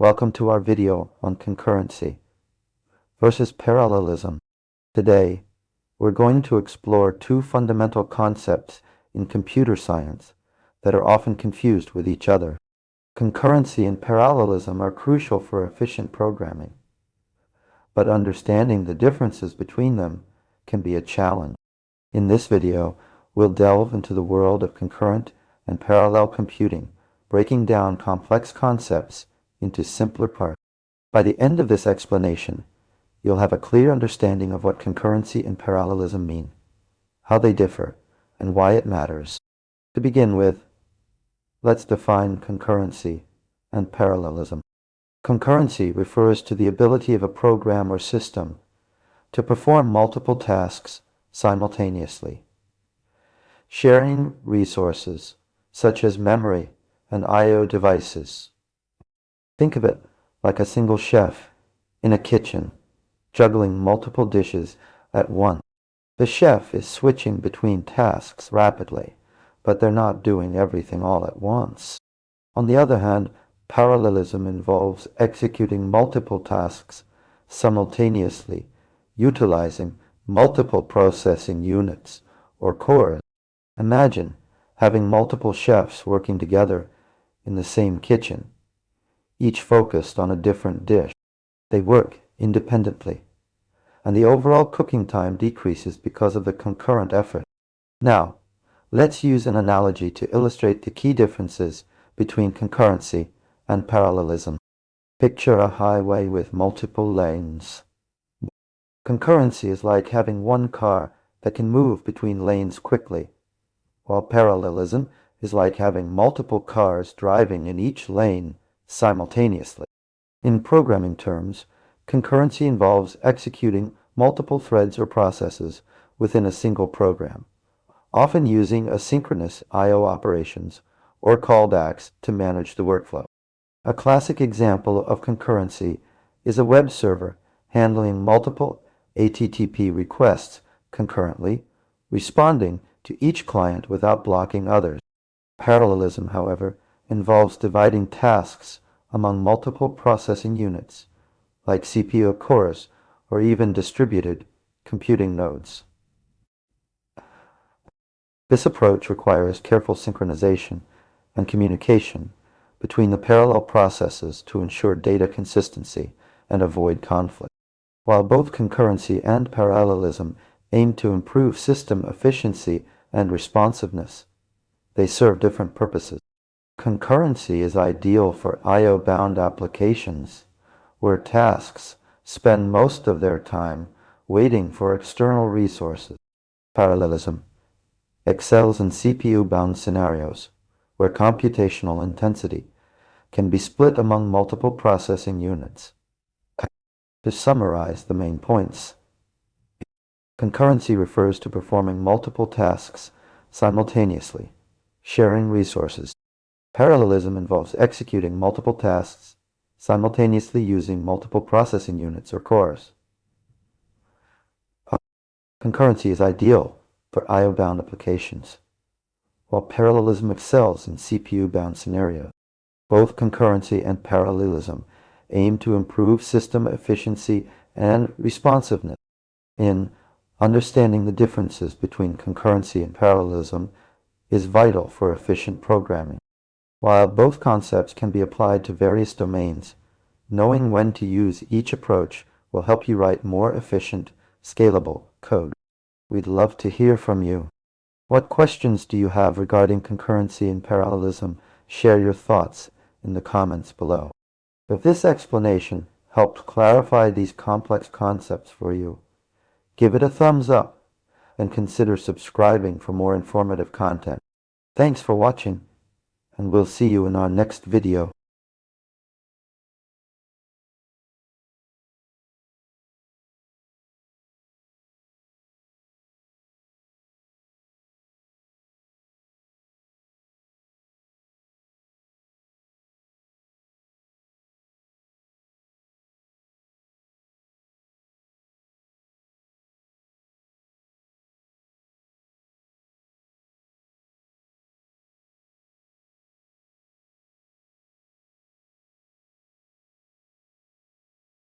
Welcome to our video on concurrency versus parallelism. Today, we're going to explore two fundamental concepts in computer science that are often confused with each other. Concurrency and parallelism are crucial for efficient programming, but understanding the differences between them can be a challenge. In this video, we'll delve into the world of concurrent and parallel computing, breaking down complex concepts into simpler parts. By the end of this explanation, you'll have a clear understanding of what concurrency and parallelism mean, how they differ, and why it matters. To begin with, let's define concurrency and parallelism. Concurrency refers to the ability of a program or system to perform multiple tasks simultaneously, sharing resources such as memory and I/O devices. Think of it like a single chef in a kitchen, juggling multiple dishes at once. The chef is switching between tasks rapidly, but they're not doing everything all at once. On the other hand, parallelism involves executing multiple tasks simultaneously, utilizing multiple processing units or cores. Imagine having multiple chefs working together in the same kitchen, each focused on a different dish. They work independently, and the overall cooking time decreases because of the concurrent effort. Now, let's use an analogy to illustrate the key differences between concurrency and parallelism. Picture a highway with multiple lanes. Concurrency is like having one car that can move between lanes quickly, while parallelism is like having multiple cars driving in each lane simultaneously. In programming terms, concurrency involves executing multiple threads or processes within a single program, often using asynchronous I/O operations or callbacks to manage the workflow. A classic example of concurrency is a web server handling multiple HTTP requests concurrently, responding to each client without blocking others. Parallelism, however, involves dividing tasks among multiple processing units, like CPU cores or even distributed computing nodes. This approach requires careful synchronization and communication between the parallel processes to ensure data consistency and avoid conflict. While both concurrency and parallelism aim to improve system efficiency and responsiveness, they serve different purposes. Concurrency is ideal for I/O-bound applications, where tasks spend most of their time waiting for external resources. Parallelism excels in CPU-bound scenarios, where computational intensity can be split among multiple processing units. To summarize the main points, concurrency refers to performing multiple tasks simultaneously, sharing resources. Parallelism involves executing multiple tasks simultaneously using multiple processing units or cores. Concurrency is ideal for I/O-bound applications, while parallelism excels in CPU-bound scenarios. Both concurrency and parallelism aim to improve system efficiency and responsiveness. In understanding the differences between concurrency and parallelism is vital for efficient programming. While both concepts can be applied to various domains, knowing when to use each approach will help you write more efficient, scalable code. We'd love to hear from you. What questions do you have regarding concurrency and parallelism? Share your thoughts in the comments below. If this explanation helped clarify these complex concepts for you, give it a thumbs up and consider subscribing for more informative content. Thanks for watching, and we'll see you in our next video.